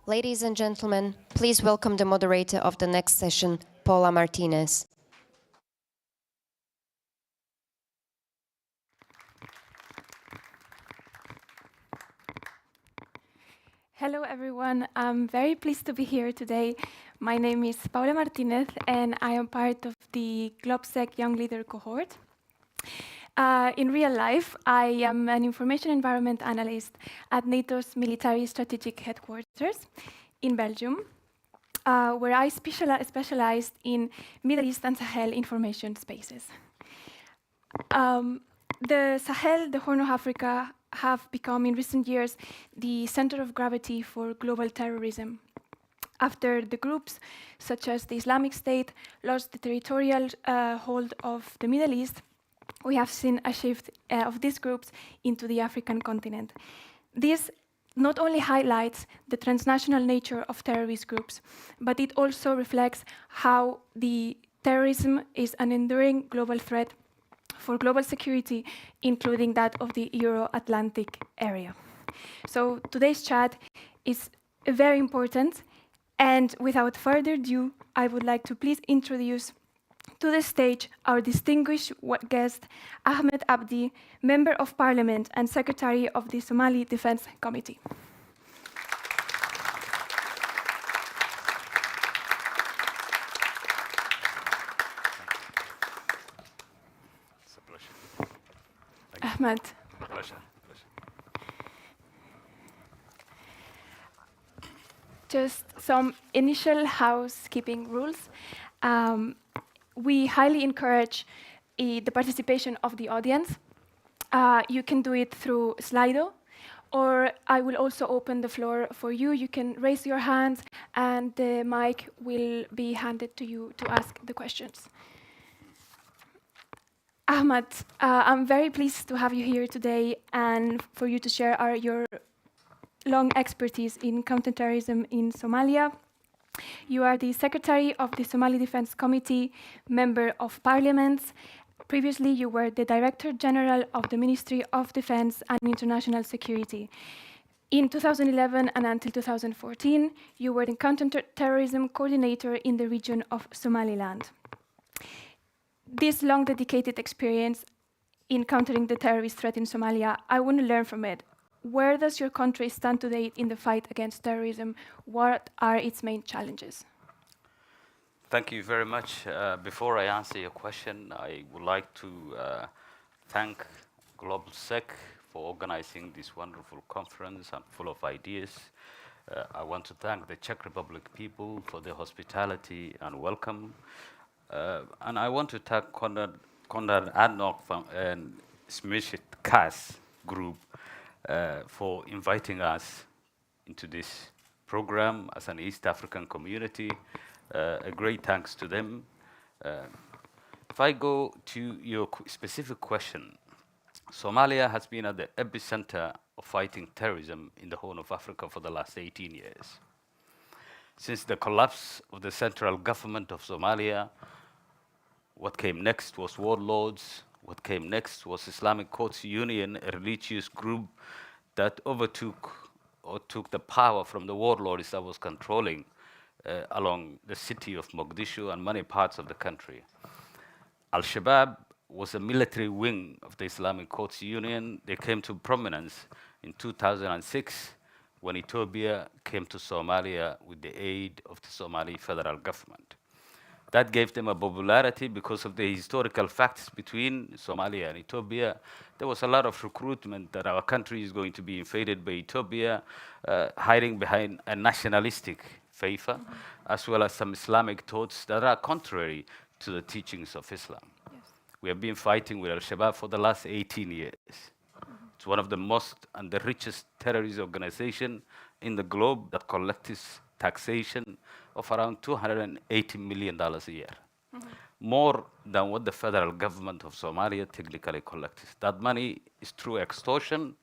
Ladies and gentlemen, please welcome the moderator of the next session, Paula Martinez. Hello, everyone. I'm very pleased to be here today. My name is Paula Martinez, and I am part of the GLOBSEC Young Leader cohort. In real life, I am an information environment analyst at NATO's military strategic headquarters in Belgium, where I specialized in Middle East and Sahel information spaces. The Sahel, the Horn of Africa, have become in recent years the center of gravity for global terrorism. After the groups such as the Islamic State lost the territorial hold of the Middle East, we have seen a shift of these groups into the African continent. This not only highlights the transnational nature of terrorist groups, but it also reflects how the terrorism is an enduring global threat for global security, including that of the Euro-Atlantic area. So today's chat is very important, and without further ado, I would like to please introduce to the stage our distinguished guest, Ahmed Abdi, Member of Parliament and Secretary of the Somali Defense Committee. Ahmed. Pleasure. Just some initial housekeeping rules. We highly encourage the participation of the audience. You can do it through Slido, or I will also open the floor for you. You can raise your hands, and the mic will be handed to you to ask the questions. Ahmed, I'm very pleased to have you here today and for you to share your long expertise in counterterrorism in Somalia. You are the Secretary of the Somali Defense Committee, Member of Parliament. Previously, you were the Director General of the Ministry of Defense and International Security. In 2011 and until 2014, you were the Counterterrorism Coordinator in the region of Somaliland. This long dedicated experience in countering the terrorist threat in Somalia, I want to learn from it. Where does your country stand today in the fight against terrorism? What are its main challenges? Thank you very much. Before I answer your question, I would like to thank GLOBSEC for organizing this wonderful conference and full of ideas. I want to thank the Czech Republic people for their hospitality and welcome. And I want to thank Konrad Adnock and Smishit Kas group for inviting us into this program as an East African community. A great thanks to them. If I go to your specific question, Somalia has been at the epicenter of fighting terrorism in the Horn of Africa for the last 18 years. Since the collapse of the central government of Somalia, what came next was warlords. What came next was Islamic Courts Union, a religious group that took the power from the warlords that was controlling along the city of Mogadishu and many parts of the country. Al-Shabaab was a military wing of the Islamic Courts Union. They came to prominence in 2006 when Ethiopia came to Somalia with the aid of the Somali federal government. That gave them a popularity because of the historical facts between Somalia and Ethiopia. There was a lot of recruitment that our country is going to be invaded by Ethiopia, hiding behind a nationalistic favor, as well as some Islamic thoughts that are contrary to the teachings of Islam. Yes. We have been fighting with Al-Shabaab for the last 18 years. It's one of the most and the richest terrorist organizations in the globe that collects taxation of around $280 million a year, more than what the federal government of Somalia technically collects. That money is through extortion,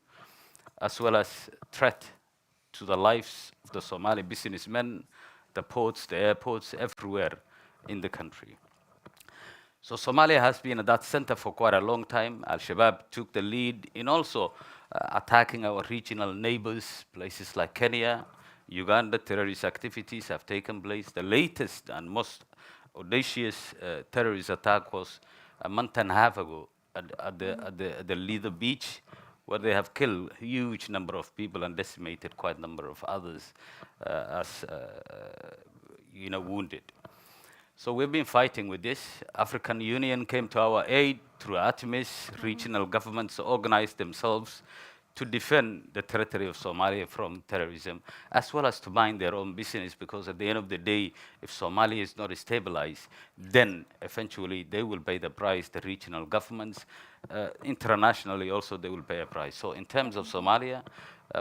as well as threat to the lives of the Somali businessmen, the ports, the airports, everywhere in the country. So Somalia has been at that center for quite a long time. Al-Shabaab took the lead in also attacking our regional neighbors, places like Kenya, Uganda, terrorist activities have taken place. The latest and most audacious terrorist attack was a month and a half ago at the Leather Beach, where they have killed a huge number of people and decimated quite a number of others as wounded. So we've been fighting with this. African Union came to our aid through ATMIS. Regional governments organized themselves to defend the territory of Somalia from terrorism, as well as to mind their own business, because at the end of the day, if Somalia is not stabilized, then eventually they will pay the price, the regional governments. Internationally also, they will pay a price. So in terms of Somalia,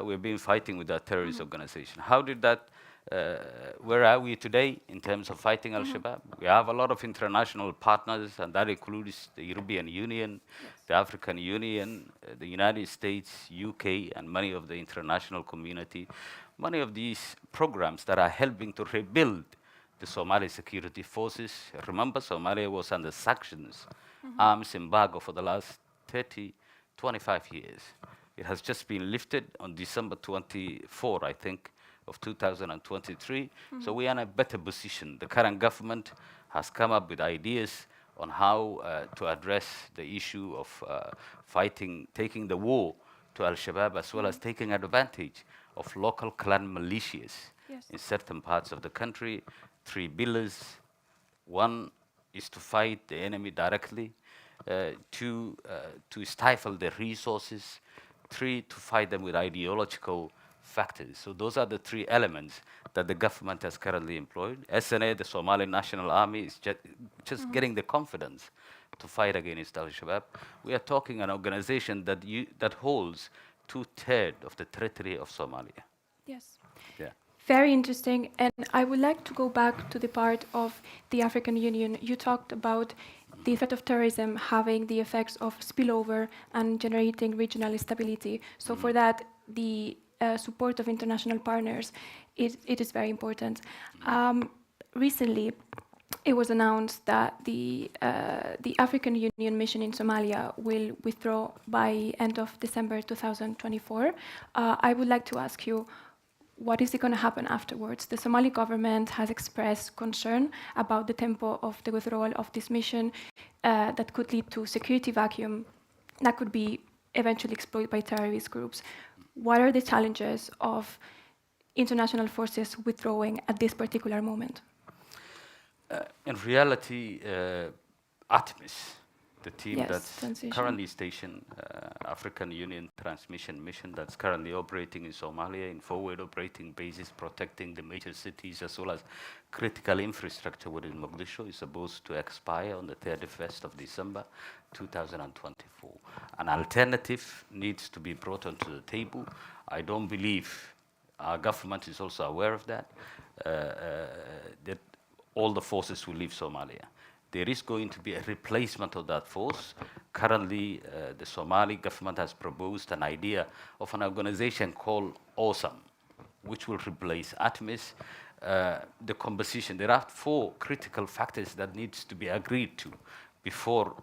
we've been fighting with that terrorist organization. How did that where are we today in terms of fighting Al-Shabaab? We have a lot of international partners, and that includes the European Union, the African Union, the United States, UK, and many of the international community. Many of these programs that are helping to rebuild the Somali security forces. Remember, Somalia was under sanctions, arms embargo for the last 30, 25 years. It has just been lifted on December 24, I think, of 2023. So we are in a better position. The current government has come up with ideas on how to address the issue of taking the war to Al-Shabaab, as well as taking advantage of local clan militias in certain parts of the country. 3 pillars. One is to fight the enemy directly. 2, to stifle their resources. 3, to fight them with ideological factors. So those are the 3 elements that the government has currently employed. SNA, the Somali National Army, is just getting the confidence to fight against Al-Shabaab. We are talking an organization that holds 2/3 of the territory of Somalia. Yes. Yeah. Very interesting. And I would like to go back to the part of the African Union. You talked about the threat of terrorism having the effects of spillover and generating regional instability. So for that, the support of international partners, it is very important. Recently, it was announced that the African Union mission in Somalia will withdraw by end of December 2024. I would like to ask you, what is going to happen afterwards? The Somali government has expressed concern about the tempo of the withdrawal of this mission that could lead to security vacuum that could be eventually exploited by terrorist groups. What are the challenges of international forces withdrawing at this particular moment? In reality, ATMIS, the team that's transition. currently stationed, African Union transmission mission that's currently operating in Somalia in forward operating bases, protecting the major cities as well as critical infrastructure within Mogadishu, is supposed to expire on the 31st of December 2024. An alternative needs to be brought onto the table. I don't believe our government is also aware of that all the forces will leave Somalia. There is going to be a replacement of that force. Currently, the Somali government has proposed an idea of an organization called AWESOME, which will replace ATMIS. The composition, there are 4 critical factors that needs to be agreed to before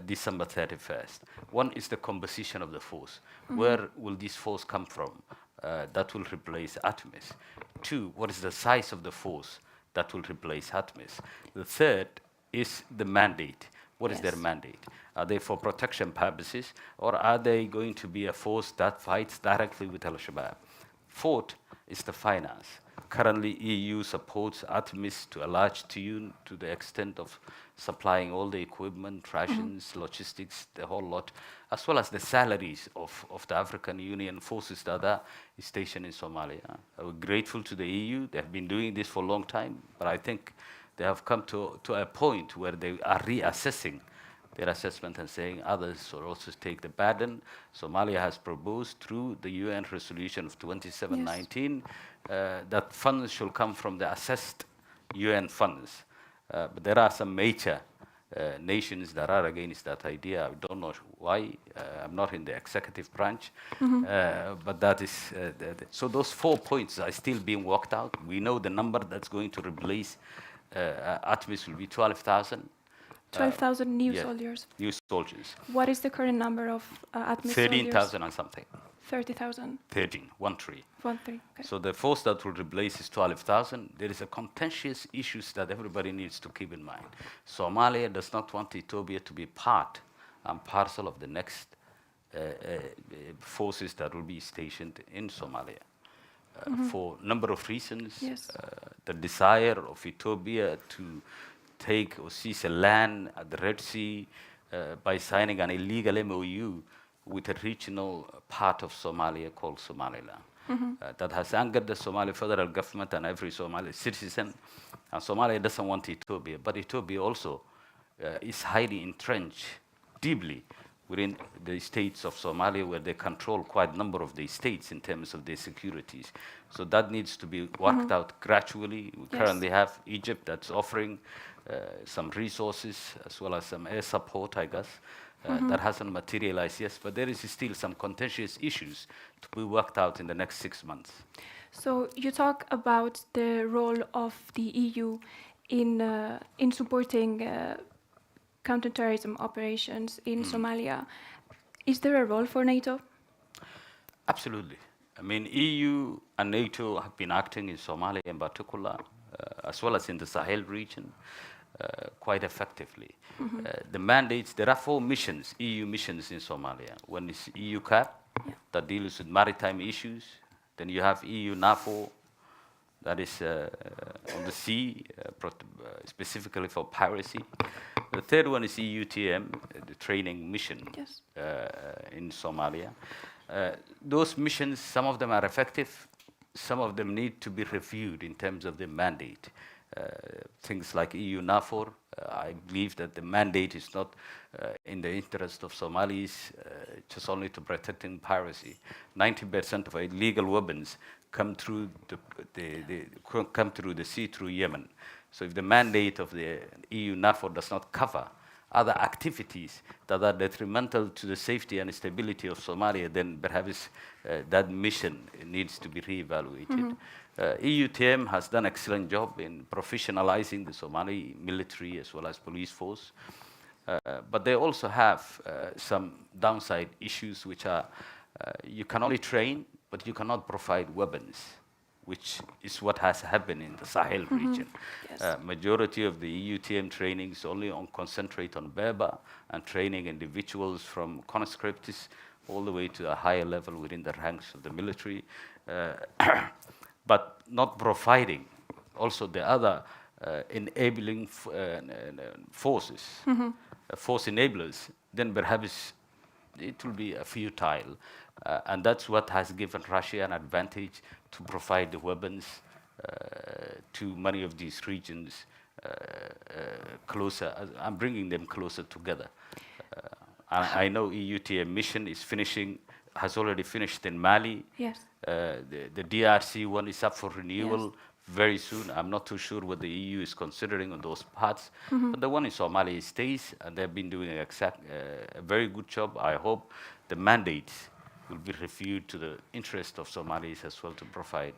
December 31st. One is the composition of the force. Where will this force come from? That will replace ATMIS. 2, what is the size of the force that will replace ATMIS? The third is the mandate. What is their mandate? Are they for protection purposes, or are they going to be a force that fights directly with Al-Shabaab? Fourth is the finance. Currently, EU supports ATMIS to a large tune, to the extent of supplying all the equipment, rations, logistics, the whole lot, as well as the salaries of the African Union forces that are stationed in Somalia. We're grateful to the EU. They have been doing this for a long time, but I think they have come to a point where they are reassessing their assessment and saying others should also take the burden. Somalia has proposed through the UN resolution of 2719 that funds should come from the assessed UN funds. But there are some major nations that are against that idea. I don't know why. I'm not in the executive branch. But that is, so those 4 points are still being worked out. We know the number that's going to replace ATMIS will be 12,000. 12,000 new soldiers. New soldiers. What is the current number of ATMIS 13,000 and something. 30,000. 13, 1-3. 1-3. Okay. So the force that will replace is 12,000. There is a contentious issues that everybody needs to keep in mind. Somalia does not want Ethiopia to be part and parcel of the next forces that will be stationed in Somalia. For a number of reasons, Yes. The desire of Ethiopia to take or seize a land at the Red Sea by signing an illegal MOU with a regional part of Somalia called Somaliland. That has angered the Somali federal government and every Somali citizen. And Somalia doesn't want Ethiopia, but Ethiopia also is highly entrenched deeply within the states of Somalia, where they control quite a number of the states in terms of their securities. So that needs to be worked out gradually. We currently have Egypt that's offering some resources as well as some air support, I guess. That hasn't materialized yet, but there is still some contentious issues to be worked out in the next 6 months. So you talk about the role of the EU in supporting counterterrorism operations in Somalia. Is there a role for NATO? Absolutely. I mean, EU and NATO have been acting in Somalia in particular, as well as in the Sahel region, quite effectively. The mandates, there are 4 missions, EU missions in Somalia. One is EU CAP, that deals with maritime issues. Then you have EU NAFO, that is on the sea, specifically for piracy. The third one is EUTM, the training mission in Somalia. Those missions, some of them are effective, some of them need to be reviewed in terms of the mandate. Things like EU NAFOR, I believe that the mandate is not in the interest of Somalis, just only to protecting piracy. 90% of illegal weapons come through the sea through Yemen. So if the mandate of the EU NAFOR does not cover other activities that are detrimental to the safety and stability of Somalia, then perhaps that mission needs to be reevaluated. EUTM has done an excellent job in professionalizing the Somali military as well as police force. But they also have some downside issues, which are you can only train, but you cannot provide weapons, which is what has happened in the Sahel region. Majority of the EUTM trainings only concentrate on Berber and training individuals from conscripts all the way to a higher level within the ranks of the military, but not providing also the other enabling forces, force enablers. Then perhaps it will be futile. And that's what has given Russia an advantage to provide the weapons to many of these regions closer, and bringing them closer together. I know EUTM mission is has already finished in Mali. Yes. The DRC one is up for renewal very soon. I'm not too sure what the EU is considering on those parts. But the one in Somalia stays, and they've been doing a very good job. I hope the mandates will be reviewed to the interest of Somalis as well to provide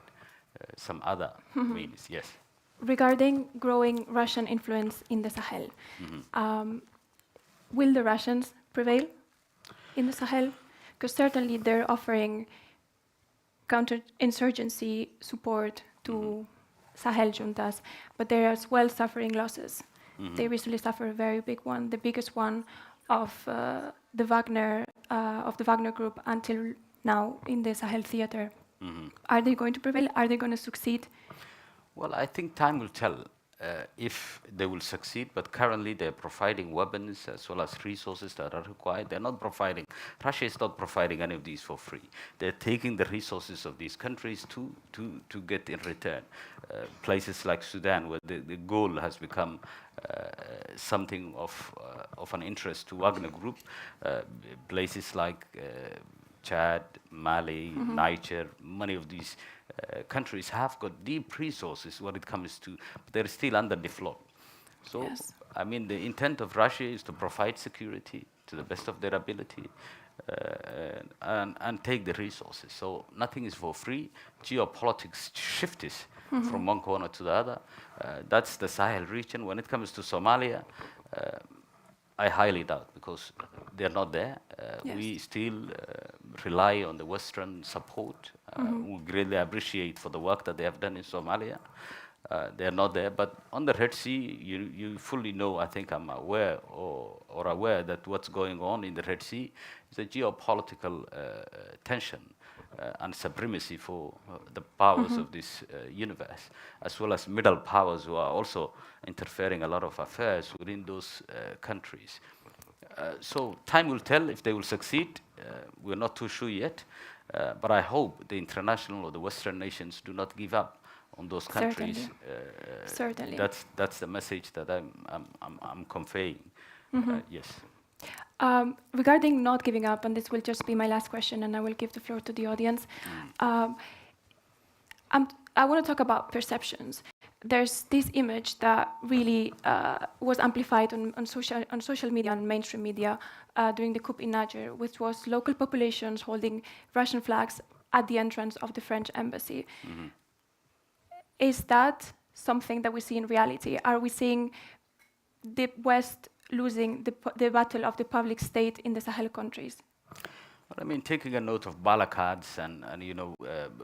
some other means. Yes. Regarding growing Russian influence in the Sahel, will the Russians prevail in the Sahel? Because certainly they're offering counterinsurgency support to Sahel juntas, but they're as well suffering losses. They recently suffered a very big one, the biggest one of the Wagner group until now in the Sahel theater. Are they going to prevail? Are they going to succeed? Well, I think time will tell if they will succeed, but currently they're providing weapons as well as resources that are required. They're not providing, Russia is not providing any of these for free. They're taking the resources of these countries to get in return. Places like Sudan, where the goal has become something of an interest to Wagner Group, places like Chad, Mali, Niger, many of these countries have got deep resources when it comes to, but they're still underdeveloped. So, I mean, the intent of Russia is to provide security to the best of their ability and take the resources. So nothing is for free. Geopolitics shifts from one corner to the other. That's the Sahel region. When it comes to Somalia, I highly doubt, because they're not there. Yes. We still rely on the Western support. We greatly appreciate for the work that they have done in Somalia. They're not there, but on the Red Sea, you fully know, I think I'm aware or aware that what's going on in the Red Sea is a geopolitical tension and supremacy for the powers of this universe, as well as middle powers who are also interfering a lot of affairs within those countries. So time will tell if they will succeed. We're not too sure yet, but I hope the international or the Western nations do not give up on those countries. Certainly. That's the message that I'm conveying. Yes. Regarding not giving up, and this will just be my last question, and I will give the floor to the audience. I want to talk about perceptions. There's this image that really was amplified on social media and mainstream media during the coup in Niger, which was local populations holding Russian flags at the entrance of the French embassy. Is that something that we see in reality? Are we seeing the West losing the battle of the public state in the Sahel countries? Well, I mean, taking a note of balakards and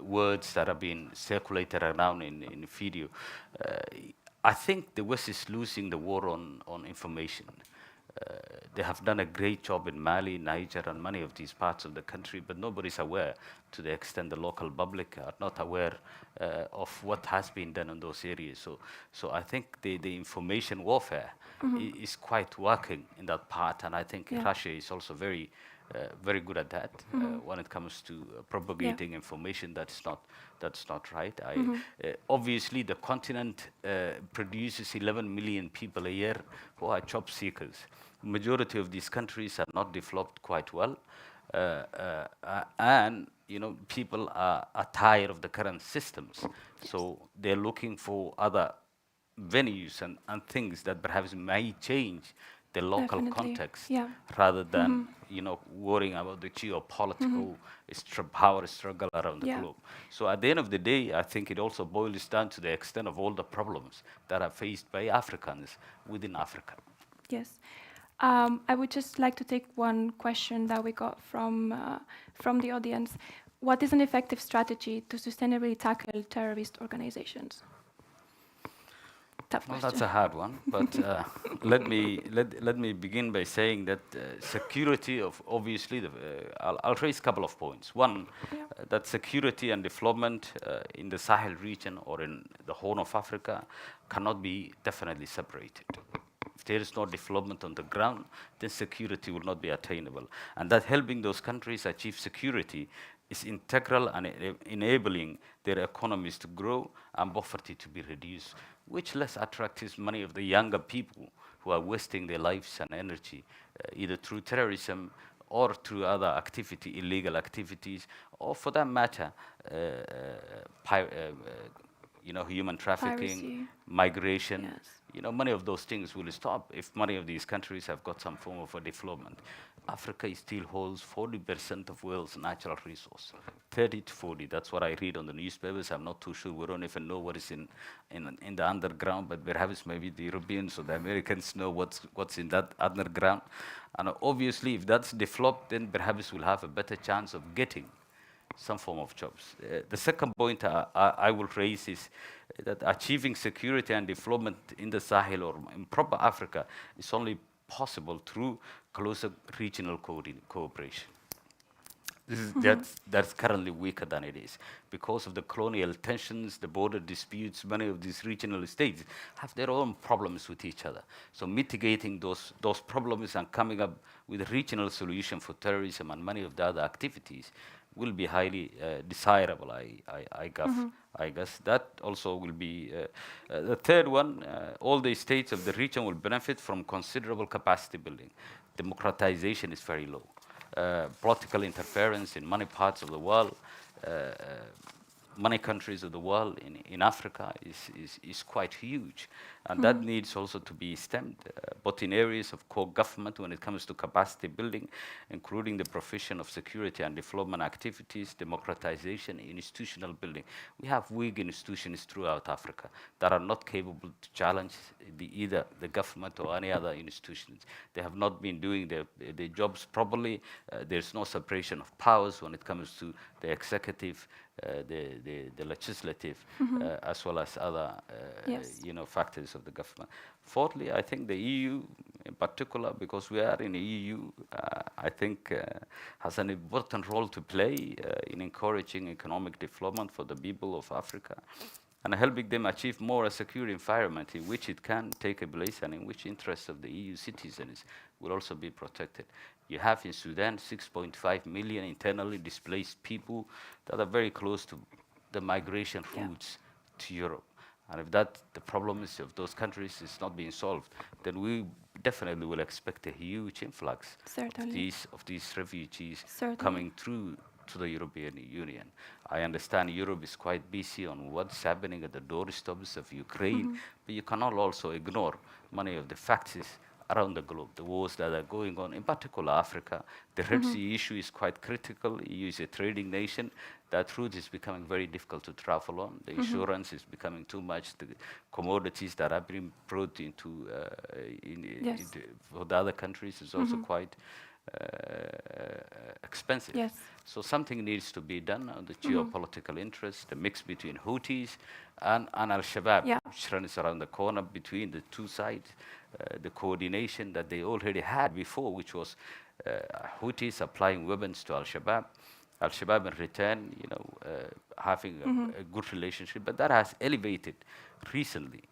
words that have been circulated around in video, I think the West is losing the war on information. They have done a great job in Mali, Niger, and many of these parts of the country, but nobody's aware to the extent the local public are not aware of what has been done in those areas. So I think the information warfare is quite working in that part, and I think Russia is also very good at that when it comes to propagating information that's not right. Obviously, the continent produces 11 million people a year who are job seekers. Majority of these countries are not developed quite well, and people are tired of the current systems, so they're looking for other venues and things that perhaps may change the local context, rather than worrying about the geopolitical power struggle around the globe. So at the end of the day, I think it also boils down to the extent of all the problems that are faced by Africans within Africa. Yes. I would just like to take one question that we got from the audience. What is an effective strategy to sustainably tackle terrorist organizations? Tough question. Well, that's a hard one, but let me begin by saying that security of obviously I'll raise a couple of points. One, that security and development in the Sahel region or in the Horn of Africa cannot be definitely separated. If there is no development on the ground, then security will not be attainable. And that helping those countries achieve security is integral and enabling their economies to grow and poverty to be reduced, which less attracts many of the younger people who are wasting their lives and energy, either through terrorism or through other illegal activities, or for that matter, human trafficking, Piracy. Migration. Yes. Many of those things will stop if many of these countries have got some form of a development. Africa still holds 40% of world's natural resource, 30 to 40. That's what I read on the newspapers. I'm not too sure. We don't even know what is in the underground, but perhaps maybe the Europeans or the Americans know what's in that underground. And obviously, if that's developed, then perhaps we'll have a better chance of getting some form of jobs. The second point I will raise is that achieving security and development in the Sahel or in proper Africa is only possible through closer regional cooperation. This is that's currently weaker than it is because of the colonial tensions, the border disputes. Many of these regional states have their own problems with each other. So mitigating those problems and coming up with a regional solution for terrorism and many of the other activities will be highly desirable. I guess that also will be the third one. All the states of the region will benefit from considerable capacity building. Democratization is very low. Political interference in many parts of the world many countries of the world in Africa is quite huge. And that needs also to be stemmed, both in areas of core government when it comes to capacity building, including the provision of security and development activities, democratization, institutional building. We have weak institutions throughout Africa that are not capable to challenge either the government or any other institutions. They have not been doing their jobs properly. There's no separation of powers when it comes to the executive, the legislative, as well as other Yes. factors of the government. Fourthly, I think the EU in particular, because we are in the EU, I think has an important role to play in encouraging economic development for the people of Africa and helping them achieve more a secure environment in which it can take a place and in which interests of the EU citizens will also be protected. You have in Sudan 6.5 million internally displaced people that are very close to the migration routes to Europe. And if the problem is of those countries is not being solved, then we definitely will expect a huge influx of these refugees coming through to the European Union. I understand Europe is quite busy on what's happening at the doorsteps of Ukraine, but you cannot also ignore many of the factors around the globe, the wars that are going on, in particular Africa. The Red Sea issue is quite critical. EU is a trading nation. That route is becoming very difficult to travel on. The insurance is becoming too much. The commodities that are being brought into for the other countries is also quite expensive. Yes. So something needs to be done on the geopolitical interest, the mix between Houthis and Al-Shabaab, which runs around the corner between the two sides, the coordination that they already had before, which was Houthis supplying weapons to Al-Shabaab, Al-Shabaab in return, having a good relationship, but that has elevated recently.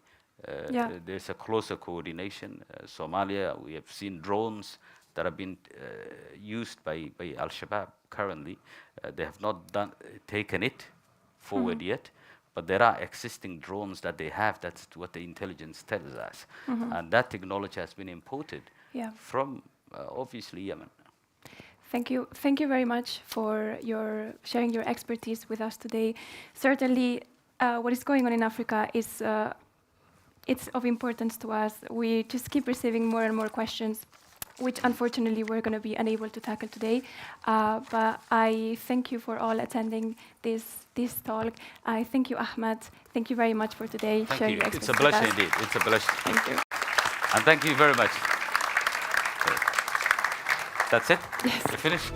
There's a closer coordination. Somalia, we have seen drones that have been used by Al-Shabaab currently. They have not taken it forward yet, but there are existing drones that they have. That's what the intelligence tells us. And that technology has been imported from, obviously, Yemen. Thank you. Thank you very much for sharing your expertise with us today. Certainly, what is going on in Africa is it's of importance to us. We just keep receiving more and more questions, which unfortunately we're going to be unable to tackle today. But I thank you for all attending this talk. I thank you, Ahmed. Thank you very much for today. Thank sharing you. your It's a expertise with pleasure us. indeed. It's a pleasure. Thank you. And thank you very much. That's it? Yes. You finished?